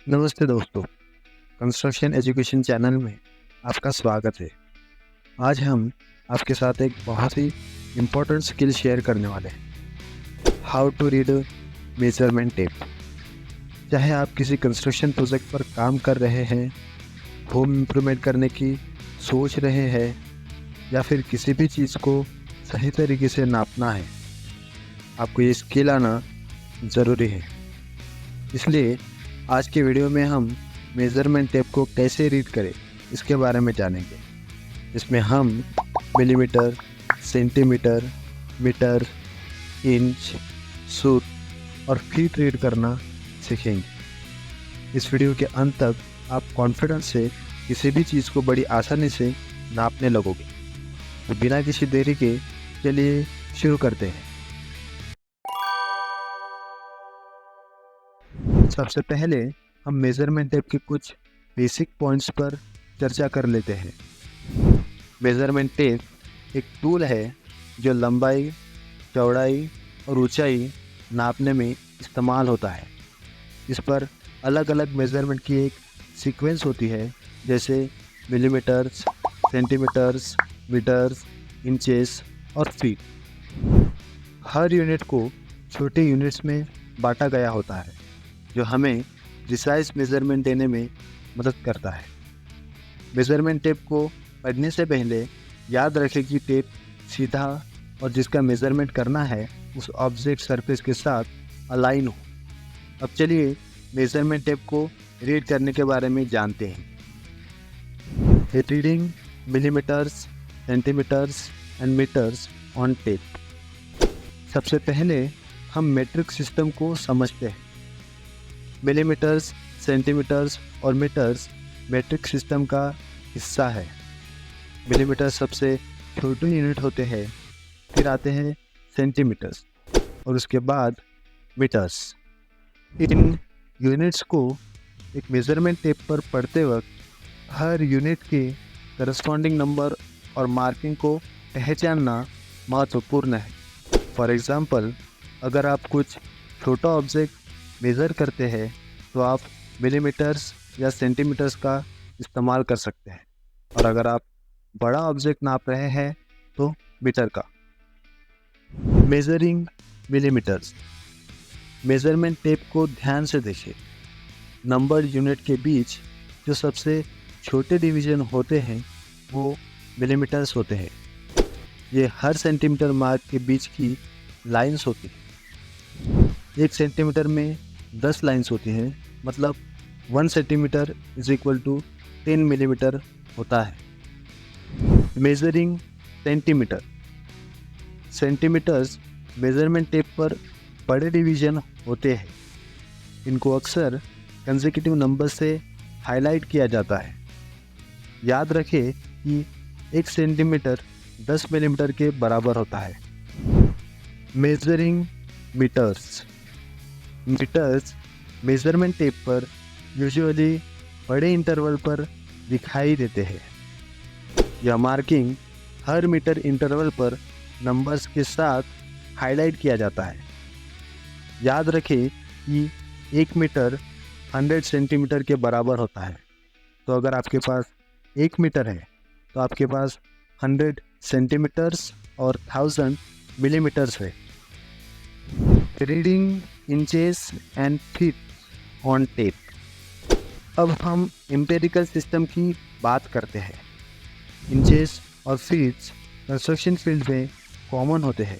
नमस्ते दोस्तों, construction education channel में आपका स्वागत है। आज हम आपके साथ एक बहुत ही इम्पोर्टेंट स्किल शेयर करने वाले हैं, how to read measurement tape. चाहे आप किसी कंस्ट्रक्शन प्रोजेक्ट पर काम कर रहे हैं, होम इम्प्रूवमेंट करने की सोच रहे हैं या फिर किसी भी चीज़ को सही तरीके से नापना है, आपको ये स्किल आना ज़रूरी है। इसलिए आज के वीडियो में हम मेज़रमेंट टेप को कैसे रीड करें इसके बारे में जानेंगे, इसमें हम millimetre, centimetre, metre, inch, foot और फीट रीड करना सीखेंगे। इस वीडियो के अंत तक आप कॉन्फिडेंस से किसी भी चीज़ को बड़ी आसानी से नापने लगोगे। तो बिना किसी देरी के चलिए शुरू करते हैं। सबसे पहले हम मेज़रमेंट टेप के कुछ बेसिक पॉइंट्स पर चर्चा कर लेते हैं। मेज़रमेंट टेप एक टूल है जो लंबाई, चौड़ाई और ऊंचाई नापने में इस्तेमाल होता है। इस पर अलग अलग मेज़रमेंट की एक सीक्वेंस होती है, जैसे मिलीमीटर्स, सेंटीमीटर्स, मीटर्स, इंचेस और फीट। हर यूनिट को छोटे यूनिट्स में बांटा गया होता है, जो हमें प्रिसाइज मेज़रमेंट देने में मदद करता है। मेज़रमेंट टेप को पढ़ने से पहले याद रखें कि टेप सीधा और जिसका मेज़रमेंट करना है उस ऑब्जेक्ट सरफेस के साथ अलाइन हो। अब चलिए मेज़रमेंट टेप को रीड करने के बारे में जानते हैं। Reading millimetres, centimetres and metres on tape. सबसे पहले हम मेट्रिक सिस्टम को समझते हैं। मिलीमीटर्स, सेंटीमीटर्स और मीटर्स मेट्रिक सिस्टम का हिस्सा है। मिलीमीटर सबसे छोटे यूनिट होते हैं, फिर आते हैं सेंटीमीटर्स और उसके बाद मीटर्स। इन यूनिट्स को एक मेज़रमेंट टेप पर पढ़ते वक्त हर यूनिट के करस्पॉन्डिंग नंबर और मार्किंग को पहचानना महत्वपूर्ण है। फॉर एग्ज़ाम्पल, अगर आप कुछ छोटा ऑब्जेक्ट मेज़र करते हैं तो आप मिलीमीटर्स या सेंटीमीटर्स का इस्तेमाल कर सकते हैं, और अगर आप बड़ा ऑब्जेक्ट नाप रहे हैं तो मीटर का। Measuring millimetres. मेज़रमेंट टेप को ध्यान से देखें। नंबर यूनिट के बीच जो सबसे छोटे डिवीज़न होते हैं वो मिलीमीटर्स होते हैं। ये हर सेंटीमीटर मार्क के बीच की लाइंस होती हैं। 1 सेंटीमीटर में 10 लाइंस होती हैं, मतलब 1 centimetre is equal to 10 millimetre होता है। Measuring centimetre. Centimetres measurement tape पर बड़े डिवीज़न होते हैं। इनको अक्सर कंसेक्यूटिव नंबर से हाईलाइट किया जाता है। याद रखें कि 1 सेंटीमीटर 10 मिलीमीटर के बराबर होता है। Measuring metres. Metres measurement tape पर यूजुअली बड़े इंटरवल पर दिखाई देते हैं। यह मार्किंग हर मीटर इंटरवल पर नंबर्स के साथ हाईलाइट किया जाता है। याद रखें कि 1 मीटर 100 सेंटीमीटर के बराबर होता है, तो अगर आपके पास 1 मीटर है तो आपके पास 100 सेंटीमीटर्स और 1000 मिलीमीटर्स है। Reading inches and feet on tape. अब हम एम्पिरिकल सिस्टम की बात करते हैं। इंचेस और फीट्स कंस्ट्रक्शन फील्ड में कॉमन होते हैं,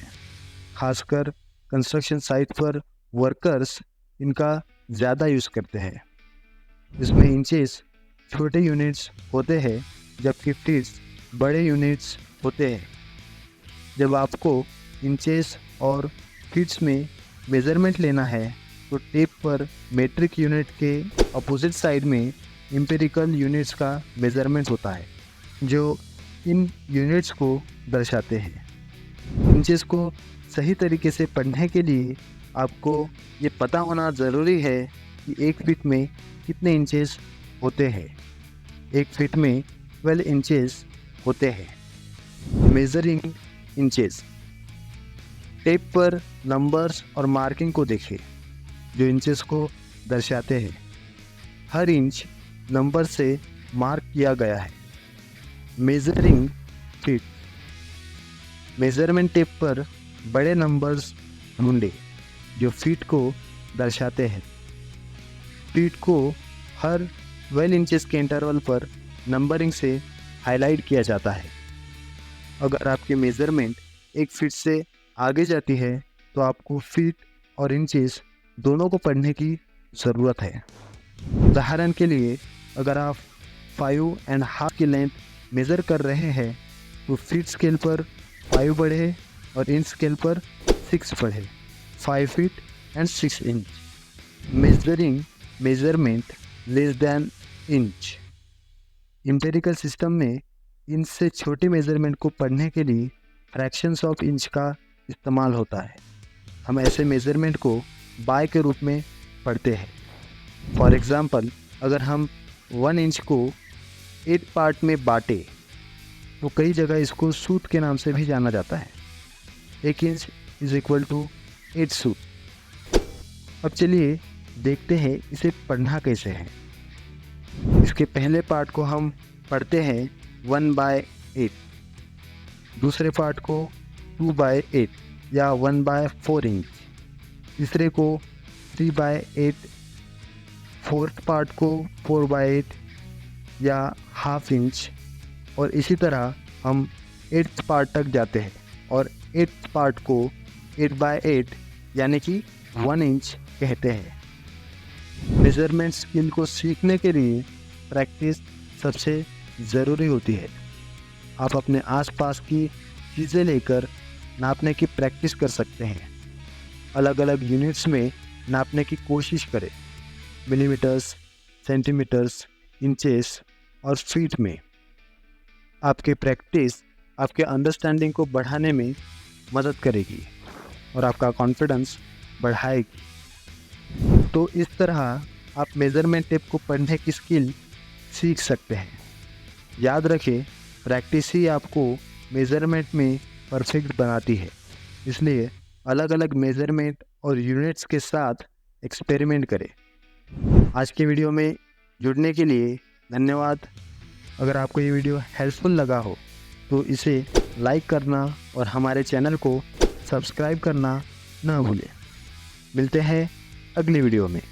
खासकर कंस्ट्रक्शन साइट पर वर्कर्स इनका ज़्यादा यूज़ करते हैं। इसमें इंचेस छोटे यूनिट्स होते हैं जबकि फीट्स बड़े यूनिट्स होते हैं। जब आपको इंचेस और फीट्स में मेज़रमेंट लेना है तो टेप पर मेट्रिक यूनिट के अपोजिट साइड में एम्पिरिकल यूनिट्स का मेज़रमेंट होता है, जो इन यूनिट्स को दर्शाते हैं। इंचेस को सही तरीके से पढ़ने के लिए आपको ये पता होना ज़रूरी है कि 1 फीट में कितने इंचेस होते हैं। 1 फीट में 12 इंचेस होते हैं। Measuring inches. टेप पर नंबर्स और मार्किंग को देखें जो इंचेस को दर्शाते हैं। हर इंच नंबर से मार्क किया गया है। मेजरिंग फीट, मेजरमेंट टेप पर बड़े नंबर्स ढूंढे जो फीट को दर्शाते हैं। फीट को हर 12 इंचेस के इंटरवल पर नंबरिंग से हाईलाइट किया जाता है। अगर आपकी मेज़रमेंट 1 फीट से आगे जाती है तो आपको फीट और इंचेस दोनों को पढ़ने की ज़रूरत है। उदाहरण के लिए अगर आप 5.5 की लेंथ मेज़र कर रहे हैं तो फीट स्केल पर 5 बढ़े और इंच स्केल पर 6 बढ़े, 5 feet and 6 inch. Measuring measurement less than inch, empirical system में इंच से छोटे मेजरमेंट को पढ़ने के लिए फ्रैक्शंस ऑफ इंच का इस्तेमाल होता है। हम ऐसे मेजरमेंट को बाय के रूप में पढ़ते हैं। फॉर एग्ज़ाम्पल, अगर हम 1 इंच को 8 पार्ट में बांटे तो कई जगह इसको सूत के नाम से भी जाना जाता है। 1 इंच इज इक्वल टू 8 सूत। अब चलिए देखते हैं इसे पढ़ना कैसे है। इसके पहले पार्ट को हम पढ़ते हैं 1/8, दूसरे पार्ट को 2/8 या 1/4 इंच, तीसरे को 3/8, फोर्थ पार्ट को 4/8 या हाफ इंच, और इसी तरह हम 8th पार्ट तक जाते हैं और 8th पार्ट को 8/8 यानी कि 1 इंच कहते हैं। मेजरमेंट स्किल को सीखने के लिए प्रैक्टिस सबसे ज़रूरी होती है। आप अपने आसपास की चीज़ें लेकर नापने की प्रैक्टिस कर सकते हैं। अलग अलग यूनिट्स में नापने की कोशिश करें, मिलीमीटर्स, सेंटीमीटर्स, इंचेस और फीट में। आपकी प्रैक्टिस आपके अंडरस्टैंडिंग को बढ़ाने में मदद करेगी और आपका कॉन्फिडेंस बढ़ाएगी। तो इस तरह आप मेज़रमेंट टेप को पढ़ने की स्किल सीख सकते हैं। याद रखें, प्रैक्टिस ही आपको मेज़रमेंट में परफेक्ट बनाती है। इसलिए अलग अलग मेज़रमेंट और यूनिट्स के साथ एक्सपेरिमेंट करें। आज के वीडियो में जुड़ने के लिए धन्यवाद। अगर आपको ये वीडियो हेल्पफुल लगा हो तो इसे लाइक करना और हमारे चैनल को सब्सक्राइब करना न भूलें। मिलते हैं अगली वीडियो में।